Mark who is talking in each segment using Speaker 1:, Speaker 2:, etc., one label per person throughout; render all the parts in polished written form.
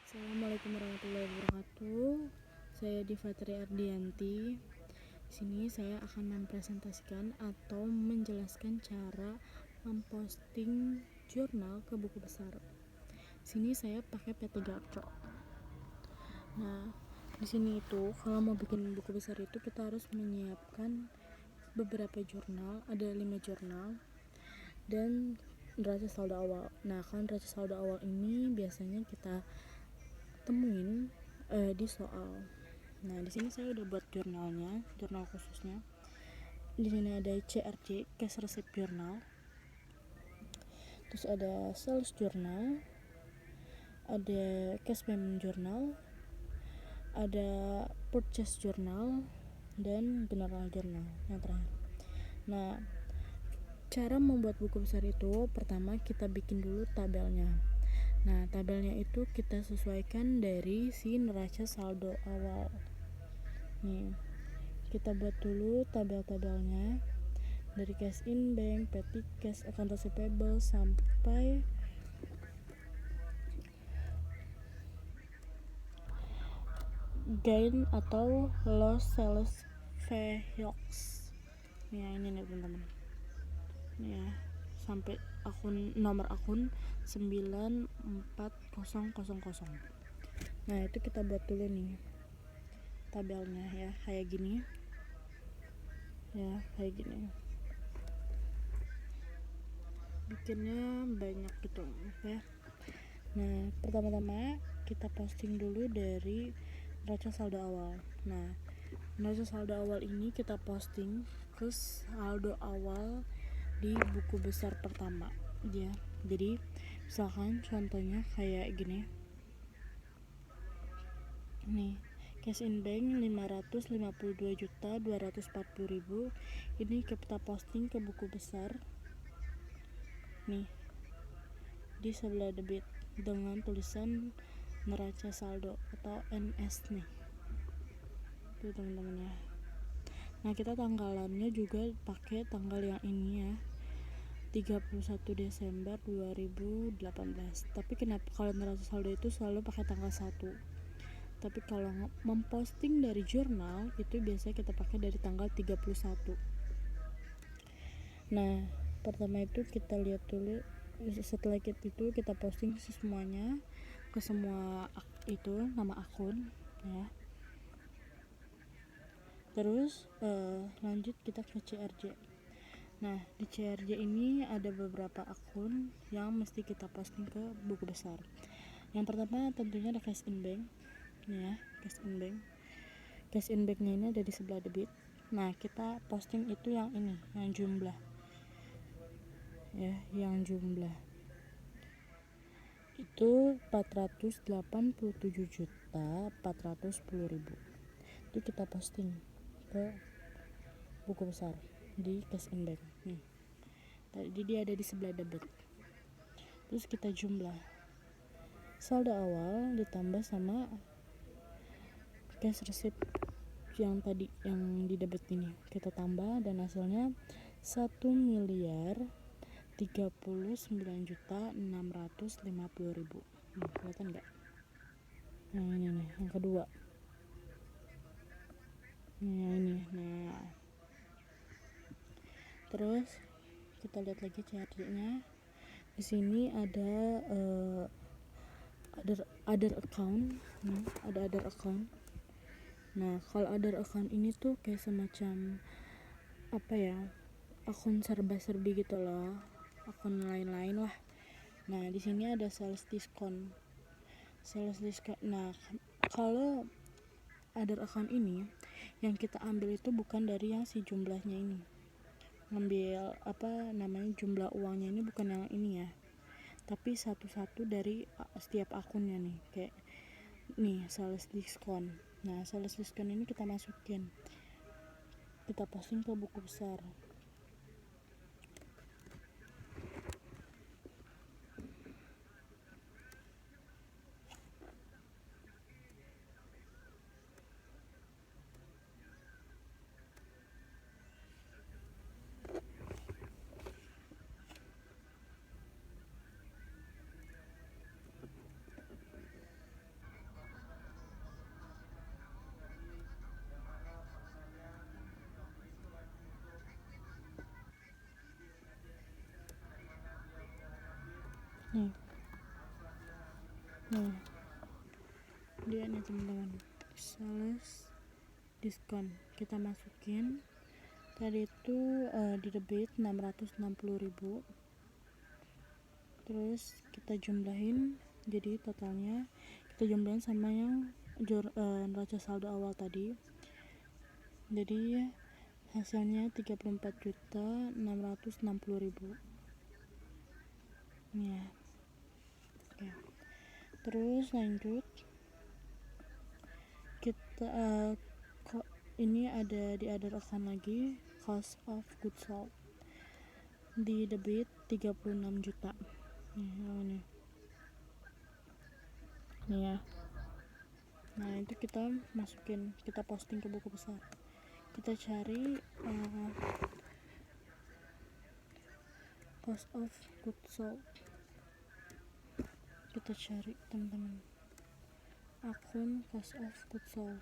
Speaker 1: Assalamualaikum warahmatullahi wabarakatuh. Saya Divatri Ardianti. Di sini saya akan mempresentasikan atau menjelaskan cara memposting jurnal ke buku besar. Di sini saya pakai P3 Arco. Nah, di sini itu kalau mau bikin buku besar itu kita harus menyiapkan beberapa jurnal, ada 5 jurnal dan neraca saldo awal. Nah, kan neraca saldo awal ini biasanya kita temuin di soal. Nah, di sini saya udah buat jurnalnya, jurnal khususnya. Di sini ada CRJ, Cash Receipt Journal. Terus ada Sales Journal, ada Cash Payment Journal, ada Purchase Journal, dan General Journal yang terakhir. Nah, cara membuat buku besar itu pertama kita bikin dulu tabelnya. Nah, tabelnya itu kita sesuaikan dari si neraca saldo awal. Nih, kita buat dulu tabel-tabelnya dari cash in bank, petty cash, account receivable sampai gain atau loss sales vehicles. Ya, ini nih teman-teman. Nih ya, sampai nomor akun 94000. Nah, itu kita buat dulu nih tabelnya ya, kayak gini. Ya, kayak gini. Bikinnya banyak gitu ya. Nah, pertama-tama kita posting dulu dari neraca saldo awal. Nah, neraca saldo awal ini kita posting ke saldo awal di buku besar pertama ya. Jadi misalkan contohnya kayak gini nih, cash in bank 552.240.000. Ini kita posting ke buku besar nih di sebelah debit dengan tulisan neraca saldo atau NS nih tuh teman-teman ya. Nah, kita tanggalannya juga pakai tanggal yang ini ya, 31 Desember 2018. Tapi kenapa kalau neraca saldo itu selalu pakai tanggal 1, tapi kalau memposting dari jurnal itu biasanya kita pakai dari tanggal 31. Nah, pertama itu kita lihat dulu, setelah itu kita posting semuanya ke semua itu nama akun ya. Terus lanjut kita ke CRJ. Nah, di CRJ ini ada beberapa akun yang mesti kita posting ke buku besar. Yang pertama tentunya ada cash in bank nih ya, cash in bank. Cash in banknya ini ada di sebelah debit. Nah, kita posting itu yang ini, yang jumlah ya, yang jumlah itu 487.410.000. Itu kita posting ke buku besar di cash in bank nih. Tadi dia ada di sebelah debit. Terus kita jumlah saldo awal ditambah sama cash receipt yang tadi yang di debit ini kita tambah, dan hasilnya 1.039.650.000. Kelihatan nggak? Nah, ini nih yang kedua. Nah, ini. Nah, terus kita lihat lagi CRJ-nya. Di sini ada other account. Nah, ada other account. Nah, kalau other account ini tuh kayak semacam apa ya, akun serba-serbi gitu loh, akun lain-lain lah. Nah, di sini ada sales discount. Nah, kalau other account ini yang kita ambil itu bukan dari yang si jumlahnya ini, ngambil apa namanya, jumlah uangnya ini bukan yang ini ya, tapi satu-satu dari setiap akunnya nih, kayak nih sales discount. Nah, sales discount ini kita masukin, kita posting ke buku besar. nih. Nah, dia nih teman-teman, sales diskon. Kita masukin tadi itu di debit 660.000, terus kita jumlahin, jadi totalnya kita jumlahin sama yang neraca saldo awal tadi, jadi hasilnya 34.660.000 ya. Oke. Terus lanjut kita ini ada di other account lagi, cost of goods sold di debit 36 juta nih, yang ini nih ya. Nah itu kita masukin, kita posting ke buku besar, kita cari cost of goods sold, kita cari teman-teman akun cost of goods sold.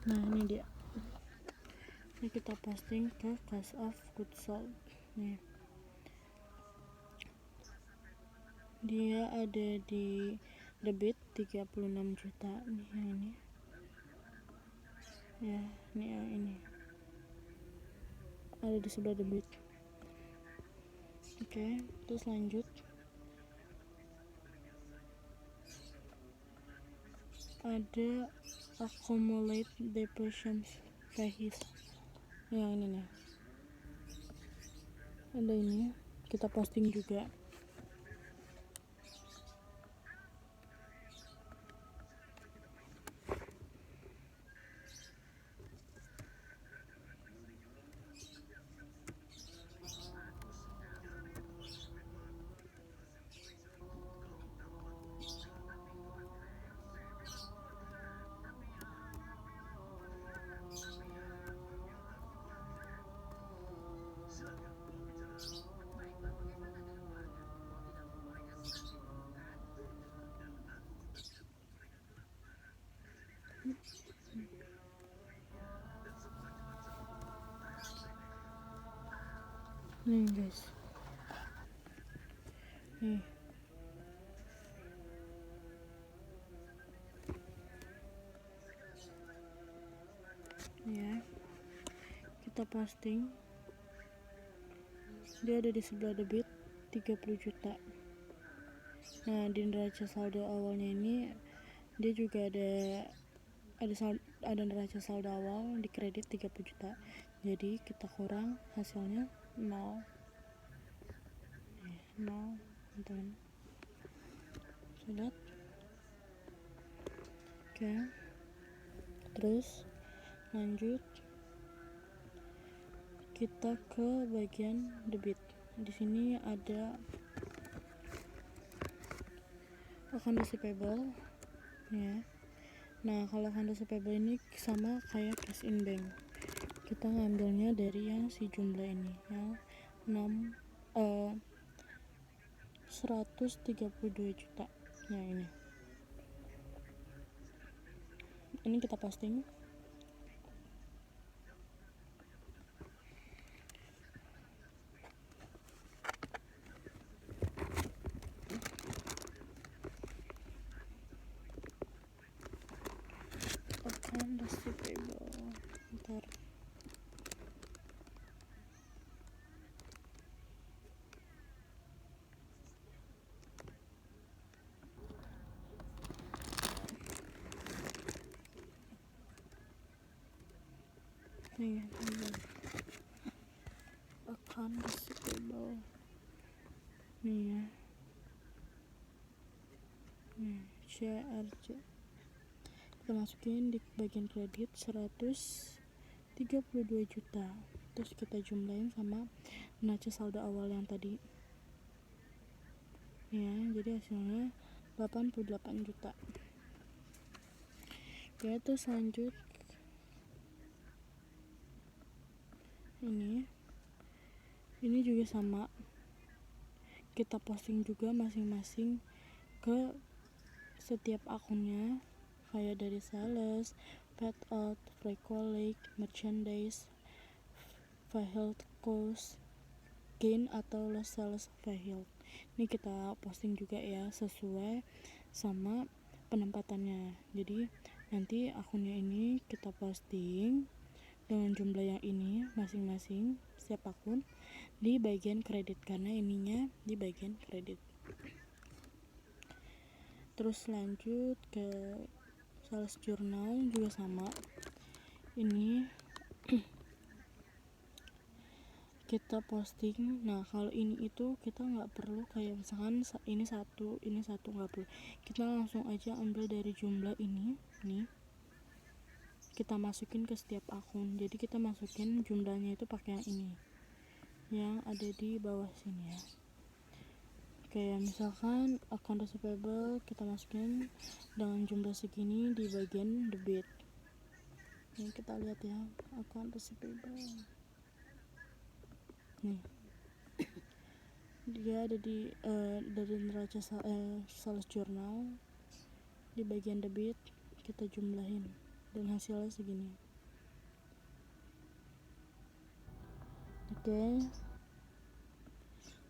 Speaker 1: Nah ini dia, ini kita posting ke cost of goods sold nih. Dia ada di debit 36 juta nih, yang ini ya, ini yang ini ada di sebelah debit. Oke, terus lanjut ada accumulate depletion phase yang ini nih, ada ini, kita posting juga. Nih guys, nih ya, kita posting, dia ada di sebelah debit 30 juta. Nah di neraca saldo awalnya ini dia juga ada neraca saldo awal di kredit 30 juta, jadi kita kurang hasilnya 0 teman-teman, sudah. Oke, terus lanjut kita ke bagian debit. Di sini ada account receivable ya. Nah kalau account receivable ini sama kayak cash in bank, kita ngambilnya dari yang si jumlah ini yang 132 juta. Nah ini kita posting. Account receivable, ntar nih account receivable nih ya, nih CRJ. Kita masukin di bagian kredit 132 juta. Terus kita jumlahin sama neraca saldo awal yang tadi. Ya, jadi hasilnya 88 juta. Oke, terus lanjut ini juga sama, kita posting juga masing-masing ke setiap akunnya, kayak dari sales, paid out, free collect, merchandise, vehicle cost, gain atau loss sales vehicle. Ini kita posting juga ya, sesuai sama penempatannya. Jadi nanti akunnya ini kita posting dengan jumlah yang ini masing-masing setiap akun di bagian kredit, karena ininya di bagian kredit. Terus lanjut ke sales journal juga sama, ini kita posting. Nah kalau ini itu kita nggak perlu kayak misalkan ini satu nggak perlu, kita langsung aja ambil dari jumlah ini nih, kita masukin ke setiap akun. Jadi kita masukin jumlahnya itu pakai yang ini yang ada di bawah sini ya. Kayak misalkan akun receivable kita masukin dengan jumlah segini di bagian debit. Ini kita lihat ya, akun receivable nih, dia ada di dari neraca sales journal di bagian debit, kita jumlahin dan hasilnya segini. Oke,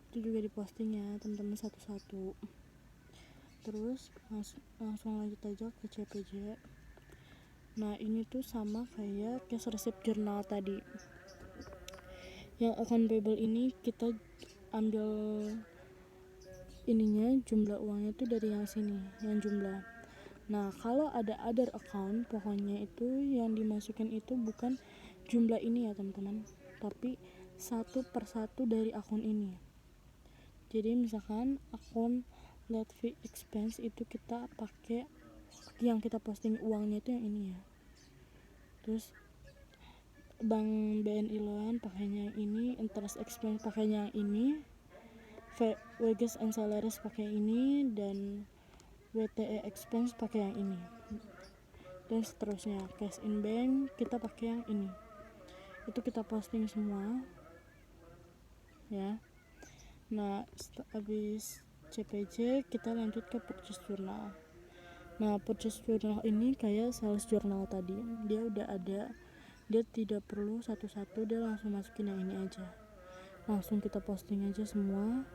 Speaker 1: itu juga diposting ya teman-teman satu-satu. Terus langsung lanjut aja ke CPJ. Nah ini tuh sama kayak cash receipt journal tadi. Yang account payable ini kita ambil ininya, jumlah uangnya itu dari yang sini, yang jumlah. Nah kalau ada other account, pokoknya itu yang dimasukin itu bukan jumlah ini ya teman-teman, tapi satu persatu dari akun ini. Jadi misalkan akun late fee expense itu kita pakai yang kita posting uangnya itu yang ini ya. Terus bank BNI loan pakainya yang ini, interest expense pakainya yang ini, wages and salaries pakai ini, dan WTE expense pakai yang ini, dan seterusnya. Cash in bank kita pakai yang ini. Itu kita posting semua ya. Nah habis CPJ kita lanjut ke purchase journal. Nah purchase journal ini kayak sales journal tadi, dia udah ada, dia tidak perlu satu-satu, dia langsung masukin yang ini aja, langsung kita posting aja semua.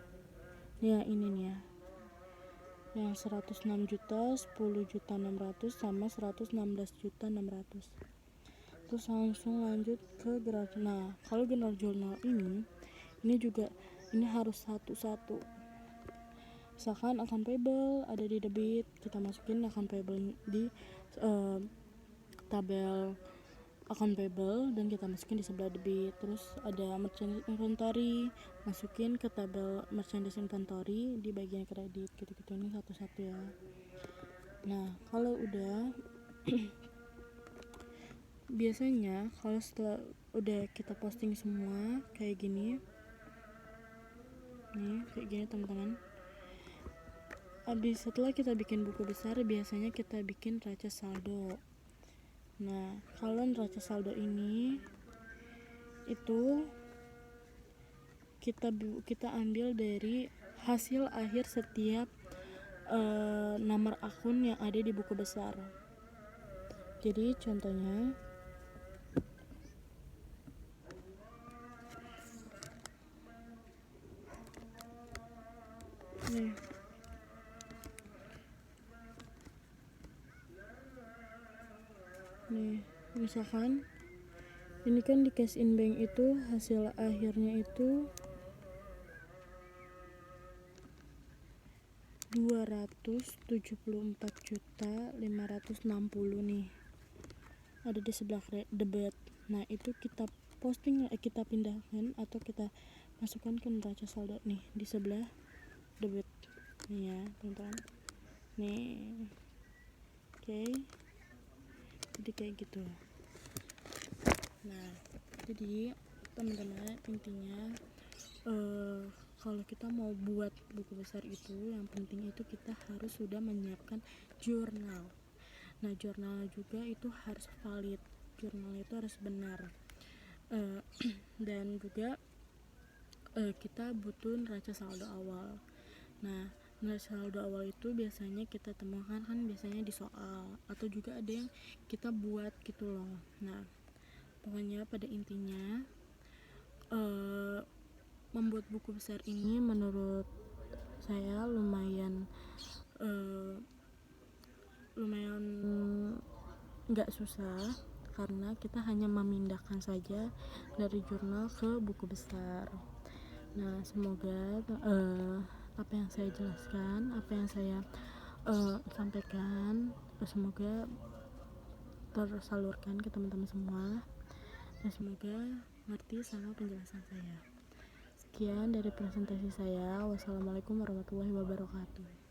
Speaker 1: Yang ini nih ya, yang 106 juta, 10 juta 600 sama 116 juta 600. Terus langsung lanjut ke graf. Nah kalau general journal ini juga ini harus satu-satu. Misalkan account payable ada di debit, kita masukin account payable di tabel account payable dan kita masukin di sebelah debit. Terus ada merchandise inventory, masukin ke tabel merchandise inventory di bagian kredit, gitu-gitu. Ini satu-satu ya. Nah kalau udah biasanya kalau setelah udah kita posting semua kayak gini nih, kayak gini teman-teman, habis setelah kita bikin buku besar biasanya kita bikin neraca saldo. Nah kalau neraca saldo ini itu kita ambil dari hasil akhir setiap nomor akun yang ada di buku besar. Jadi contohnya nih misalkan ini kan di cash in bank itu hasil akhirnya itu 274 juta 560 nih, ada di sebelah debit. Nah itu kita posting, kita pindahkan atau kita masukkan ke neraca saldo nih di sebelah debit nih ya teman-teman. Nih Oke, jadi kayak gitu. Nah, jadi teman-teman, intinya kalau kita mau buat buku besar itu, yang penting itu kita harus sudah menyiapkan jurnal. Nah, jurnal juga itu harus valid, jurnal itu harus benar. Dan juga kita butuh neraca saldo awal. Nah, neraca saldo awal itu biasanya kita temukan kan biasanya di soal, atau juga ada yang kita buat gitu loh. Nah, pokoknya pada intinya membuat buku besar ini menurut saya lumayan nggak susah, karena kita hanya memindahkan saja dari jurnal ke buku besar. Nah, semoga apa yang saya jelaskan, apa yang saya sampaikan, semoga tersalurkan ke teman-teman semua, dan semoga ngerti sama penjelasan saya. Sekian dari presentasi saya. Wassalamualaikum warahmatullahi wabarakatuh.